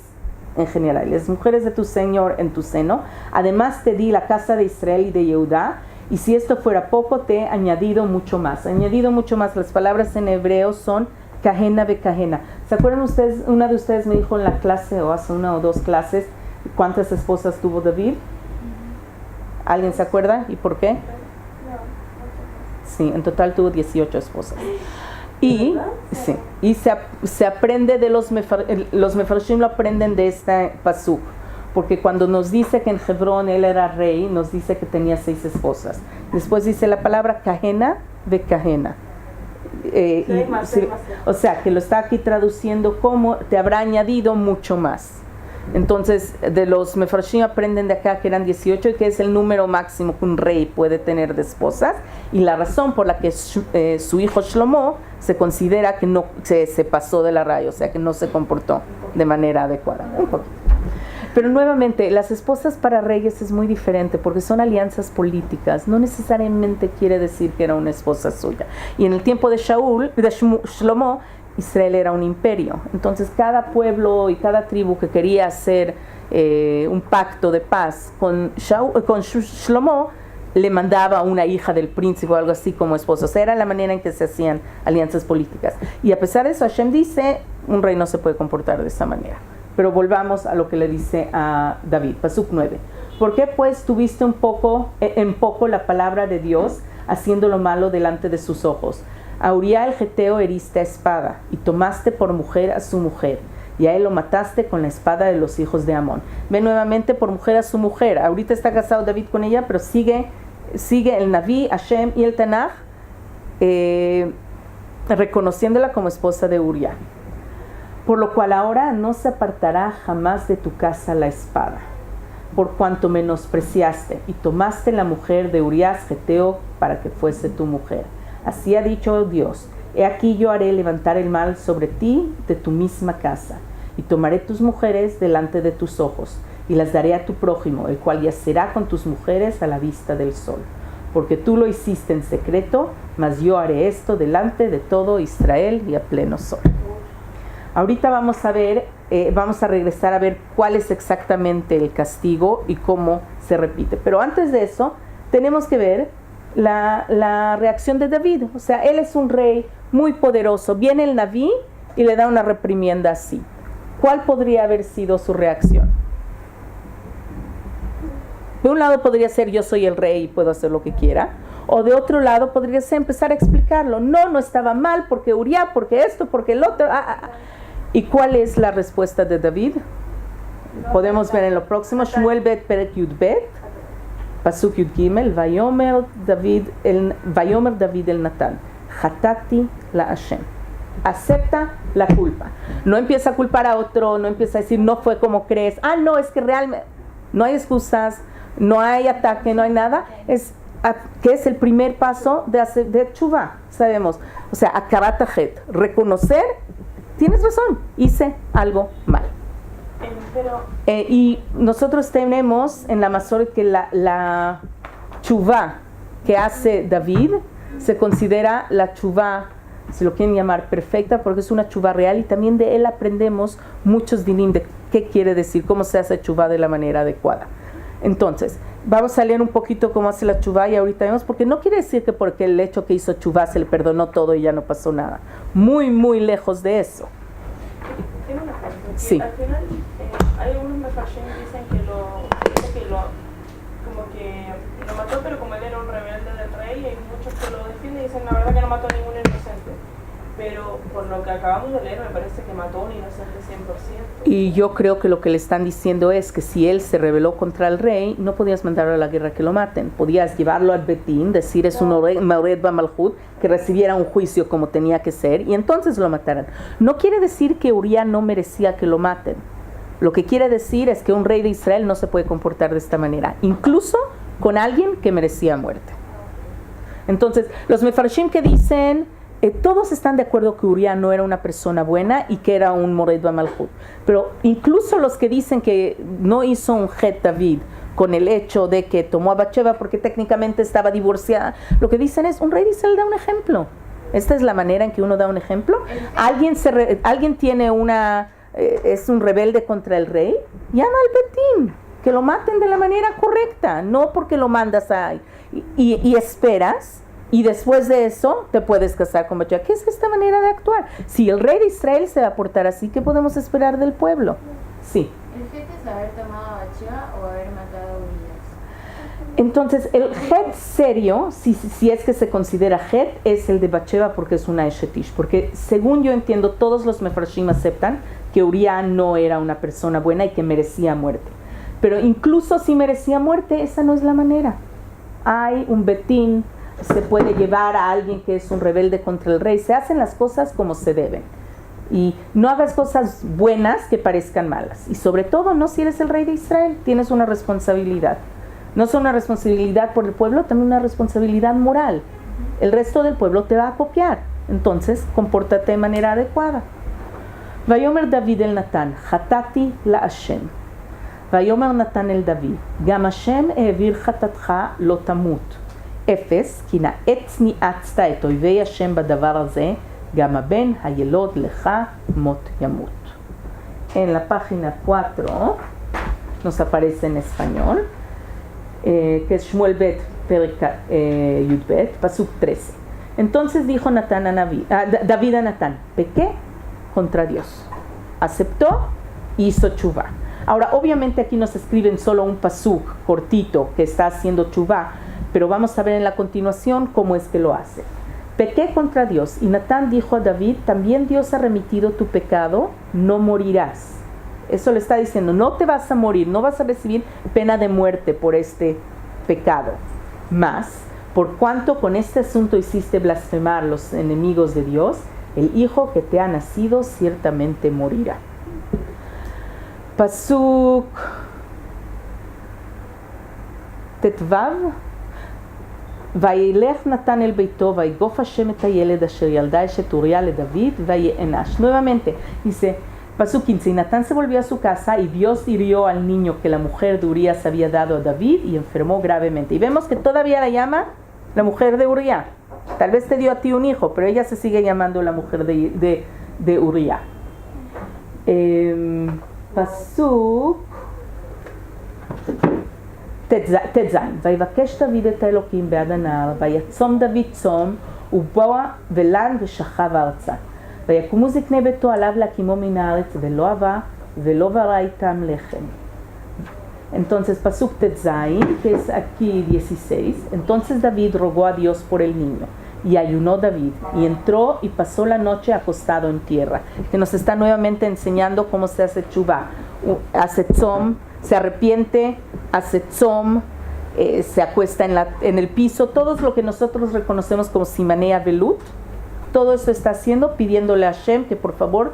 en general, las mujeres de tu señor en tu seno. Además te di la casa de Israel y de Yehudá, y si esto fuera poco, te he añadido mucho más. Añadido mucho más, las palabras en hebreo son kahena ve kahena. ¿Se acuerdan ustedes? Una de ustedes me dijo en la clase, o hace una o dos clases, ¿cuántas esposas tuvo David? ¿Alguien se acuerda? ¿Y por qué? Sí, en total tuvo 18 esposas. Y, sí, y se aprende de los mefarshim, lo aprenden de este pasuk, porque cuando nos dice que en Hebrón él era rey, nos dice que tenía 6 esposas. Después dice la palabra kahena ve kahena. O sea, que lo está aquí traduciendo como te habrá añadido mucho más. Entonces, de los mefarshim aprenden de acá que eran 18 y que es el número máximo que un rey puede tener de esposas, y la razón por la que su hijo Shlomo se considera que no se pasó de la raya, o sea, que no se comportó de manera adecuada. Un poquito. Pero nuevamente, las esposas para reyes es muy diferente porque son alianzas políticas, no necesariamente quiere decir que era una esposa suya. Y en el tiempo de Shlomo, Israel era un imperio, entonces cada pueblo y cada tribu que quería hacer un pacto de paz con Shlomo le mandaba una hija del príncipe o algo así como esposa. O sea, era la manera en que se hacían alianzas políticas. Y a pesar de eso, Hashem dice, un rey no se puede comportar de esa manera. Pero volvamos a lo que le dice a David, pasuk 9. ¿Por qué pues tuviste en poco la palabra de Dios, haciendo lo malo delante de sus ojos? A Uriah el Geteo heriste a espada, y tomaste por mujer a su mujer, y a él lo mataste con la espada de los hijos de Amón. Ve nuevamente por mujer a su mujer. Ahorita está casado David con ella, pero sigue el Naví, Hashem y el Tanaj reconociéndola como esposa de Uriah. Por lo cual ahora no se apartará jamás de tu casa la espada, por cuanto menospreciaste y tomaste la mujer de Uriah Geteo para que fuese tu mujer. Así ha dicho Dios, he aquí yo haré levantar el mal sobre ti de tu misma casa, y tomaré tus mujeres delante de tus ojos, y las daré a tu prójimo, el cual yacerá con tus mujeres a la vista del sol. Porque tú lo hiciste en secreto, mas yo haré esto delante de todo Israel y a pleno sol. Ahorita vamos a regresar a ver cuál es exactamente el castigo y cómo se repite. Pero antes de eso, tenemos que ver la reacción de David. O sea, él es un rey muy poderoso. Viene el Naví y le da una reprimienda así. ¿Cuál podría haber sido su reacción? De un lado podría ser yo soy el rey y puedo hacer lo que quiera. O de otro lado podría ser empezar a explicarlo. No estaba mal porque Uriah, porque esto, porque el otro. ¿Y cuál es la respuesta de David? Podemos ver en lo próximo. Shmuel bet perek yud bet. Pasuk Yud Gimel, Vayomer David el Natán, Hatati la Hashem. Acepta la culpa. No empieza a culpar a otro, no empieza a decir no fue como crees. No, es que realmente no hay excusas, no hay ataque, no hay nada. Que es el primer paso de teshuvah, sabemos. O sea, akarat het, reconocer, tienes razón, hice algo mal. Y nosotros tenemos en la Masoret que la teshuvah que hace David se considera la teshuvah, si lo quieren llamar, perfecta, porque es una teshuvah real, y también de él aprendemos muchos dinim de qué quiere decir, cómo se hace teshuvah de la manera adecuada. Entonces, vamos a leer un poquito cómo hace la teshuvah y ahorita vemos, porque no quiere decir que porque el hecho que hizo teshuvah se le perdonó todo y ya no pasó nada. Muy, muy lejos de eso. Tengo una pregunta. Sí. Al final, hay algunos mefarshim que dicen que lo mató, pero como él era un rebelde del rey, hay muchos que lo defienden y dicen la verdad que no mató a ningún inocente. pero por lo que acabamos de leer me parece que mató a un inocente 100%. Y yo creo que lo que le están diciendo es que si él se rebeló contra el rey, no podías mandarlo a la guerra que lo maten. Podías llevarlo al Betín, decir es un Mored Bamalhut, que recibiera un juicio como tenía que ser, y entonces lo mataran. No quiere decir que Uría no merecía que lo maten. Lo que quiere decir es que un rey de Israel no se puede comportar de esta manera, incluso con alguien que merecía muerte. Entonces, los mefarshim que dicen, todos están de acuerdo que Uría no era una persona buena y que era un Mored Bamalhut. Pero incluso los que dicen que no hizo un Het David con el hecho de que tomó a Bathsheba porque técnicamente estaba divorciada, lo que dicen es, un rey de Israel da un ejemplo. Esta es la manera en que uno da un ejemplo. Alguien tiene es un rebelde contra el rey, llama al Betín, que lo maten de la manera correcta, no porque lo mandas y esperas. Y después de eso te puedes casar con Bathsheba. ¿Qué es esta manera de actuar? Si el rey de Israel se va a portar así, ¿qué podemos esperar del pueblo? Sí. ¿El Het es haber tomado a Bathsheba o haber matado a Urías? Entonces, el Het serio, si es que se considera Het, es el de Bathsheba porque es una Eshetish. Porque según yo entiendo, todos los mefarshim aceptan que Uría no era una persona buena y que merecía muerte. Pero incluso si merecía muerte, esa no es la manera. Hay un Betín, se puede llevar a alguien que es un rebelde contra el rey. Se hacen las cosas como se deben. Y no hagas cosas buenas que parezcan malas. Y sobre todo, no si eres el rey de Israel, tienes una responsabilidad. No solo una responsabilidad por el pueblo, también una responsabilidad moral. El resto del pueblo te va a copiar. Entonces, compórtate de manera adecuada. Vayomer David el Natán, Hatati la Hashem. Vayomer Natán el David, Gam Hashem e'evir chatatcha lo tamut. אפס, כי נאץ ניאצת את אויבי השם בדבר הזה, גם הבן הילוד לך מות ימות. En la página 4 nos aparece en español, que es Shmuel Bet, Yudbet, Pasuk 13. Entonces dijo David a Natán, pequé contra Dios. Aceptó y hizo chuvá. Ahora, obviamente aquí nos escriben solo un pasuk cortito que está haciendo chuvá, pero vamos a ver en la continuación cómo es que lo hace. Pequé contra Dios, y Natán dijo a David, también Dios ha remitido tu pecado, no morirás. Eso le está diciendo, no te vas a morir, no vas a recibir pena de muerte por este pecado. Más, por cuanto con este asunto hiciste blasfemar los enemigos de Dios, el hijo que te ha nacido ciertamente morirá. Pasuk Tetvav. וילך נתן אל ביתו ויגוף השם את הילד אשר ילדה אשת אוריה לדוד ויענש. Nuevamente dice Pasuk 15, y Natán se volvió a su casa y Dios hirió al niño que la mujer de Urías había dado a David y enfermó gravemente. Y vemos que todavía la llama la mujer de Uría. Tal vez te dio a ti un hijo, pero ella se sigue llamando la mujer de Uría. Pasuk ט"ז, ויבקש דוד את האלוקים בעד הנהר, ויצום דוד צום, ובוא ולן ושכב ארצה. ויקומו זקני ביתו עליו להקימו מן הארץ, ולא אבה, ולא ברא איתם לחם. Entonces, pasuk ט"ז, que es aquí 16, entonces David rogó a Dios por el niño, y ayunó David, y entró y pasó la noche acostado en tierra, que nos está nuevamente enseñando cómo se hace chuvá. Hace tzom, se arrepiente, hace tzom, se acuesta en el piso, todo lo que nosotros reconocemos como simanea velut, todo eso está haciendo, pidiéndole a Hashem que por favor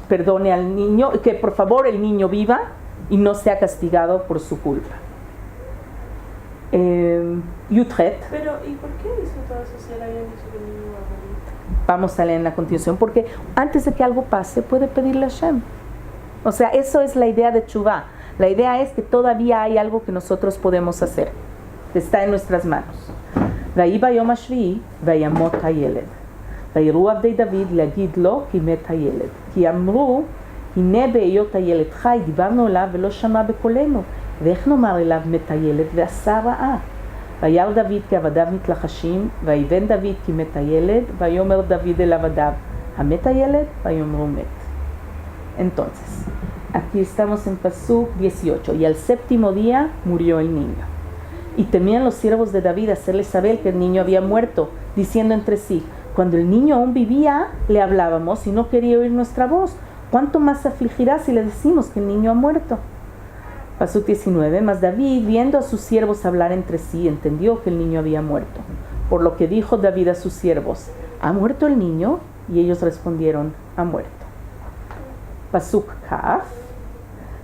perdone al niño, que por favor el niño viva y no sea castigado por su culpa. Yutret. Pero, ¿y por qué hizo todo eso si él había dicho que el niño iba a morir? Vamos a leer en la continuación, porque antes de que algo pase puede pedirle a Hashem. O sea, eso es la idea de Teshuvah. La idea es que todavía hay algo que nosotros podemos hacer, que está en nuestras manos. ויהי ביום השביעי וימות הילד. ויראו עבדי דוד להגיד לו כי מת הילד. כי אמרו, הנה בהיות הילד חי, דיברנו אליו ולא שמע בקולנו. ואיך נאמר אליו מת הילד ועשה רעה? וירא דוד כי עבדיו מתלחשים, ויבן דוד כי מת הילד, ויאמר דוד אל עבדיו, המת הילד? ויאמרו מת. Entonces, aquí estamos en Pasuk 18. Y al séptimo día murió el niño. Y temían los siervos de David hacerle saber que el niño había muerto, diciendo entre sí, cuando el niño aún vivía, le hablábamos y no quería oír nuestra voz. ¿Cuánto más se afligirá si le decimos que el niño ha muerto? Pasuk 19. Mas David, viendo a sus siervos hablar entre sí, entendió que el niño había muerto. Por lo que dijo David a sus siervos: ¿ha muerto el niño? Y ellos respondieron: ha muerto. Pasuk Kaf.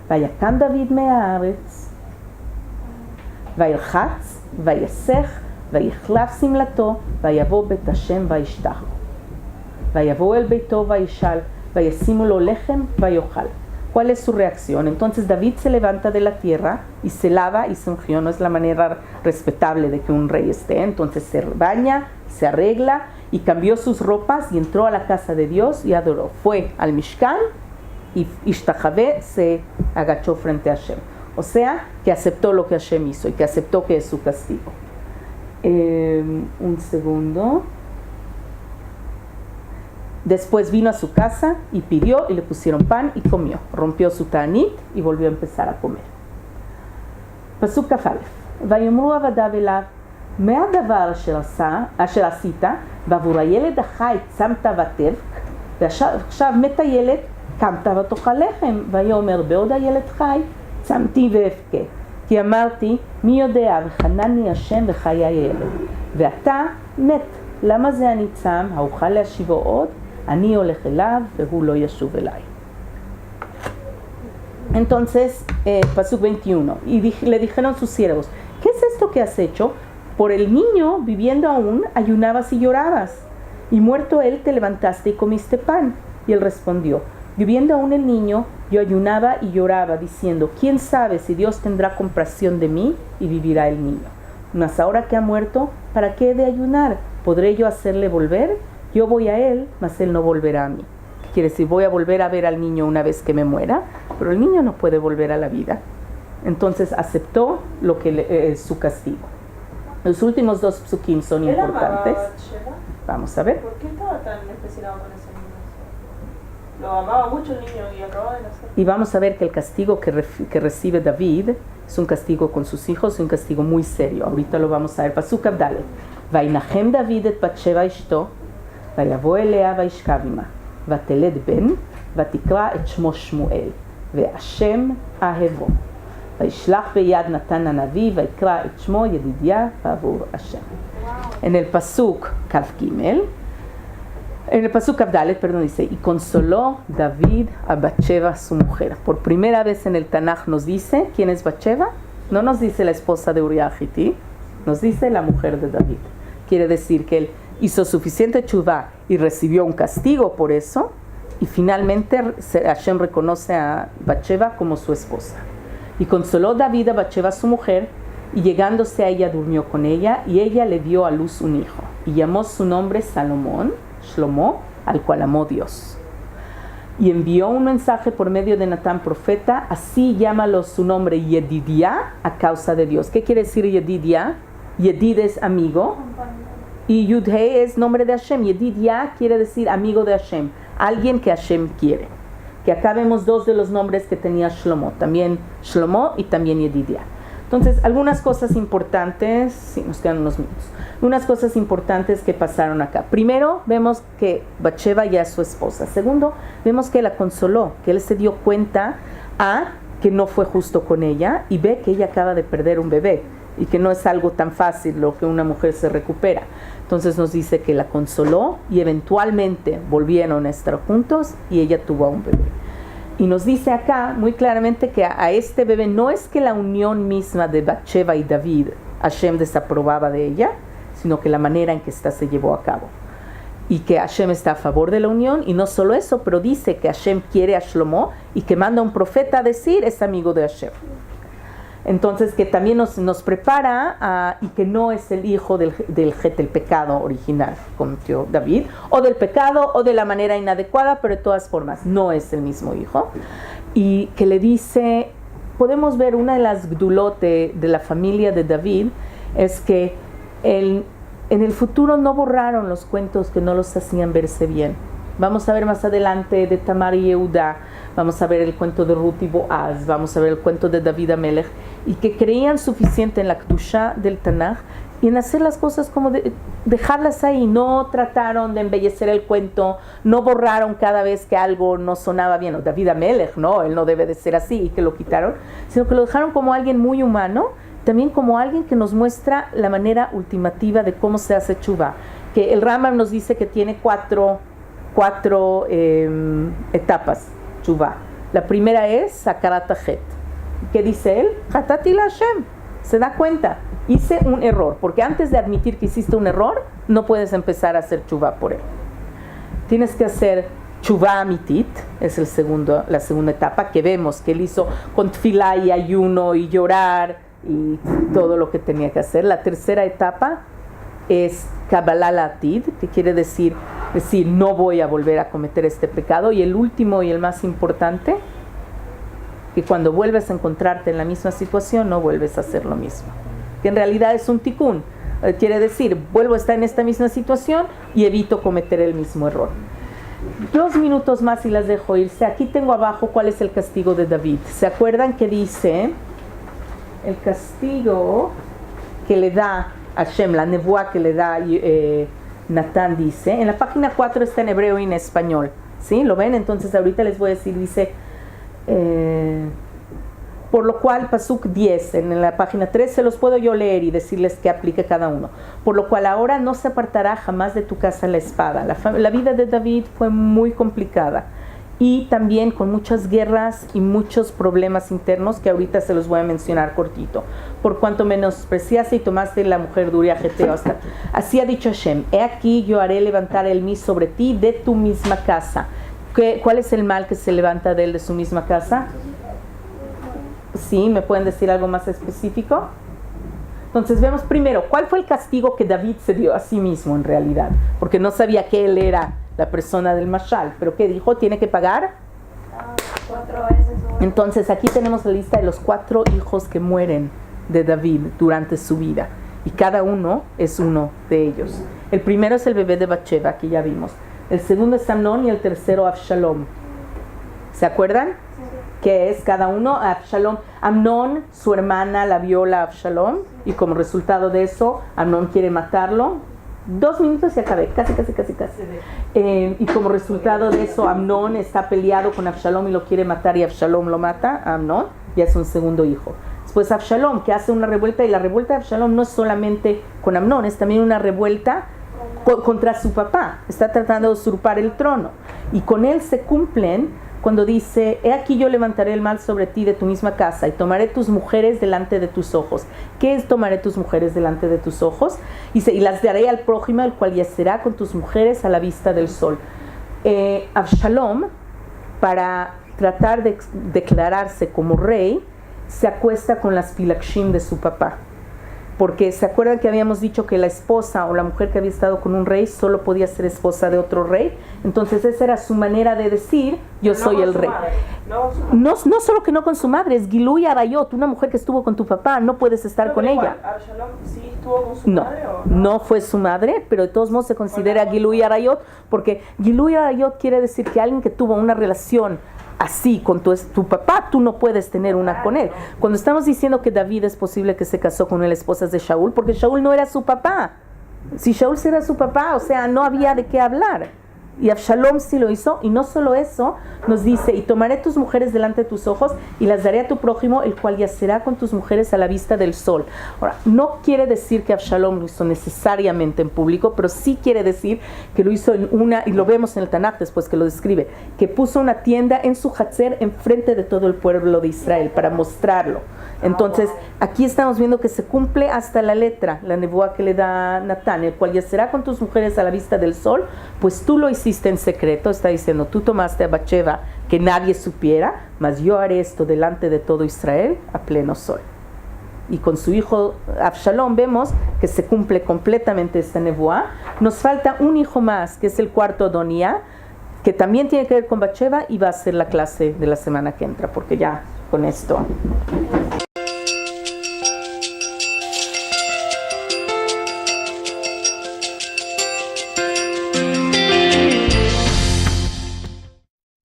Vayakam David me'aretz, vayilchatz, vayasech, vayichlaf simlato, vayavo bet Hashem vayishtachu, vayavo el beito vayishal, vayasimu lo lechem vayochal. ¿Cuál es su reacción? Entonces David se levanta de la tierra y se lava y se ungió. No es la manera respetable de que un rey esté. Entonces se baña, se arregla y cambió sus ropas y entró a la casa de Dios y adoró. Fue al Mishkan y Ishtajavé se agachó frente a Hashem. O sea, que aceptó lo que Hashem hizo y que aceptó que es su castigo. Un segundo. Después vino a su casa y pidió y le pusieron pan y comió. Rompió su ta'anit y volvió a empezar a comer. Pasuk Kaf Aleph. ויאמרו עבדיו אליו, מה הדבר אשר עשית בעבור הילד החי צמת ותבק, ועכשיו מת הילד קמת ותאכל לחם. ויאמר בעוד הילד חי צמתי ואבכה, כי אמרתי מי יודע וחנני השם וחי הילד, ואתה מת. למה זה אני צם? האוכל להשיבו עוד? אני הולך אליו והוא לא ישוב אליי. Entonces, Pasuk 21, y le dijeron sus siervos: ¿qué es esto que has hecho? Por el niño, viviendo aún, ayunabas y llorabas, y muerto él te levantaste y comiste pan. Y él respondió: viviendo aún el niño, yo ayunaba y lloraba, diciendo: ¿quién sabe si Dios tendrá compasión de mí y vivirá el niño? Mas ahora que ha muerto, ¿para qué he de ayunar? ¿Podré yo hacerle volver? Yo voy a él, mas él no volverá a mí. Quiere decir, voy a volver a ver al niño una vez que me muera, pero el niño no puede volver a la vida. Entonces aceptó lo que es su castigo. Los últimos dos psukim son importantes. Vamos a ver. ¿Por qué estaba tan impresionado con ese niño? Lo amaba mucho el niño y acababa de nacer. Y vamos a ver que el castigo que recibe David es un castigo con sus hijos, un castigo muy serio. Ahorita lo vamos a ver. Pasuk Abdalet. Vainahem David et Batsheva ishto, vayavo elea vaishkav ima. ותלד בן, ותקרא את שמו שמואל, והשם אהבו. וישלח ביד נתן הנביא, ויקרא את שמו ידידיה בעבור השם. En el pasuk Kaf Gimel, en el pasuk Kaf Dalet, perdón, dice: y consoló David a Batsheva, su mujer. Por primera vez en el Tanaj nos dice quién es Batsheva. No nos dice la esposa de Uriah Hiti, nos dice la mujer de David. Quiere decir que él hizo suficiente chuvá y recibió un castigo por eso, y finalmente Hashem reconoce a Batsheva como su esposa. Y consoló David a Batsheva, su mujer, y llegándose a ella durmió con ella, y ella le dio a luz un hijo, y llamó su nombre Salomón, Shlomo, al cual amó Dios. Y envió un mensaje por medio de Natán profeta, así llámalo su nombre Yedidia, a causa de Dios. ¿Qué quiere decir Yedidia? Yedid es amigo, y Yud-He es nombre de Hashem. Yedidia quiere decir amigo de Hashem, alguien que Hashem quiere. Que acá vemos dos de los nombres que tenía Shlomo, también Shlomo y también Yedidia. Entonces, algunas cosas importantes, sí, nos quedan unos minutos, unas cosas importantes que pasaron acá. Primero, vemos que Batsheva ya es su esposa. Segundo, vemos que la consoló, que él se dio cuenta que no fue justo con ella, y ve que ella acaba de perder un bebé, y que no es algo tan fácil lo que una mujer se recupera. Entonces nos dice que la consoló y eventualmente volvieron a estar juntos y ella tuvo a un bebé. Y nos dice acá muy claramente que a este bebé no es que la unión misma de Batsheva y David Hashem desaprobaba de ella, sino que la manera en que esta se llevó a cabo. Y que Hashem está a favor de la unión, y no solo eso, pero dice que Hashem quiere a Shlomo y que manda a un profeta a decir es amigo de Hashem. Entonces que también nos prepara y que no es el hijo del pecado original, cometió David, o del pecado o de la manera inadecuada, pero de todas formas no es el mismo hijo. Y que le dice, podemos ver una de las gdulot de la familia de David, es que en el futuro no borraron los cuentos que no los hacían verse bien. Vamos a ver más adelante de Tamar y Yehuda, vamos a ver el cuento de Ruth y Boaz, vamos a ver el cuento de David Amelech, y que creían suficiente en la Kedusha del Tanaj y en hacer las cosas como dejarlas ahí. No trataron de embellecer el cuento, no borraron cada vez que algo no sonaba bien, o David Amelech, no, él no debe de ser así, y que lo quitaron, sino que lo dejaron como alguien muy humano, también como alguien que nos muestra la manera ultimativa de cómo se hace teshuvá, que el Rambam nos dice que tiene cuatro etapas, teshuvá. La primera es Sakarat Hajet. ¿Qué dice él? Hatati la Hashem. Se da cuenta, hice un error, porque antes de admitir que hiciste un error, no puedes empezar a hacer teshuvá por él. Tienes que hacer teshuvá amitit, es la segunda etapa, que vemos que él hizo con tefilá y ayuno y llorar y todo lo que tenía que hacer. La tercera etapa es Kabbalah Latid, que quiere decir no voy a volver a cometer este pecado. Y el último y el más importante, que cuando vuelves a encontrarte en la misma situación no vuelves a hacer lo mismo, que en realidad es un tikkun, quiere decir vuelvo a estar en esta misma situación y evito cometer el mismo error. 2 minutos más y las dejo irse. Aquí tengo abajo cuál es el castigo de David. ¿Se acuerdan que dice el castigo que le da Hashem, la nebuá que le da Natán? Dice, en la página 4 está en hebreo y en español, ¿sí? ¿Lo ven? Entonces ahorita les voy a decir, dice por lo cual, pasuk 10 en la página 3, se los puedo yo leer y decirles qué aplica cada uno. Por lo cual ahora no se apartará jamás de tu casa la espada. La vida de David fue muy complicada y también con muchas guerras y muchos problemas internos que ahorita se los voy a mencionar cortito. Por cuanto menospreciaste y tomaste la mujer de Uría Geteo. Así ha dicho Hashem, he aquí yo haré levantar el mí sobre ti de tu misma casa. ¿Cuál es el mal que se levanta de él de su misma casa? ¿Sí? ¿Me pueden decir algo más específico? Entonces vemos primero, ¿cuál fue el castigo que David se dio a sí mismo en realidad? Porque no sabía que él era la persona del mashal, pero ¿qué dijo? ¿Tiene que pagar? 4 veces. Entonces aquí tenemos la lista de los 4 hijos que mueren de David durante su vida, y cada uno es uno de ellos. El primero es el bebé de Bathsheba, que ya vimos. El segundo es Amnón y el tercero Absalom. ¿Se acuerdan? Sí. ¿Qué es cada uno? Absalom. Amnón, su hermana la viola a Absalom y como resultado de eso, Amnón quiere matarlo. 2 minutos y acabé, casi. Y como resultado de eso, Amnón está peleado con Absalom y lo quiere matar y Absalom lo mata a Amnón, y es un segundo hijo. Después Absalom, que hace una revuelta, y la revuelta de Absalom no es solamente con Amnón, es también una revuelta contra su papá. Está tratando de usurpar el trono, y con él se cumplen cuando dice, he aquí yo levantaré el mal sobre ti de tu misma casa y tomaré tus mujeres delante de tus ojos. ¿Qué es tomaré tus mujeres delante de tus ojos? Dice, y las daré al prójimo, el cual yacerá con tus mujeres a la vista del sol. Absalom, para tratar de declararse como rey, se acuesta con las pilakshim de su papá. Porque se acuerdan que habíamos dicho que la esposa o la mujer que había estado con un rey solo podía ser esposa de otro rey. Entonces esa era su manera de decir, yo soy el rey. No solo que no con su madre, es Gilui Arayot, una mujer que estuvo con tu papá, no puedes estar con ella. ¿Absalom sí estuvo con su madre o no? No fue su madre, pero de todos modos se considera Gilui Arayot, porque Gilui Arayot quiere decir que alguien que tuvo una relación así con tu papá, tú no puedes tener una con él. Cuando estamos diciendo que David es posible que se casó con las esposas de Shaul, porque Shaul no era su papá. Si Shaul era su papá, o sea, no había de qué hablar. Y Absalom sí lo hizo, y no solo eso, nos dice, y tomaré tus mujeres delante de tus ojos y las daré a tu prójimo, el cual yacerá con tus mujeres a la vista del sol. Ahora, no quiere decir que Absalom lo hizo necesariamente en público, pero sí quiere decir que lo hizo en una, y lo vemos en el Tanaj después que lo describe, que puso una tienda en su Hatzer enfrente de todo el pueblo de Israel para mostrarlo. Entonces, aquí estamos viendo que se cumple hasta la letra, la nebuá que le da Natán, el cual yacerá con tus mujeres a la vista del sol, pues tú lo hiciste en secreto. Está diciendo, tú tomaste a Bathsheba que nadie supiera, mas yo haré esto delante de todo Israel a pleno sol. Y con su hijo Absalom vemos que se cumple completamente esta nebuá. Nos falta un hijo más, que es el cuarto Adonía, que también tiene que ver con Bathsheba, y va a ser la clase de la semana que entra, porque ya con esto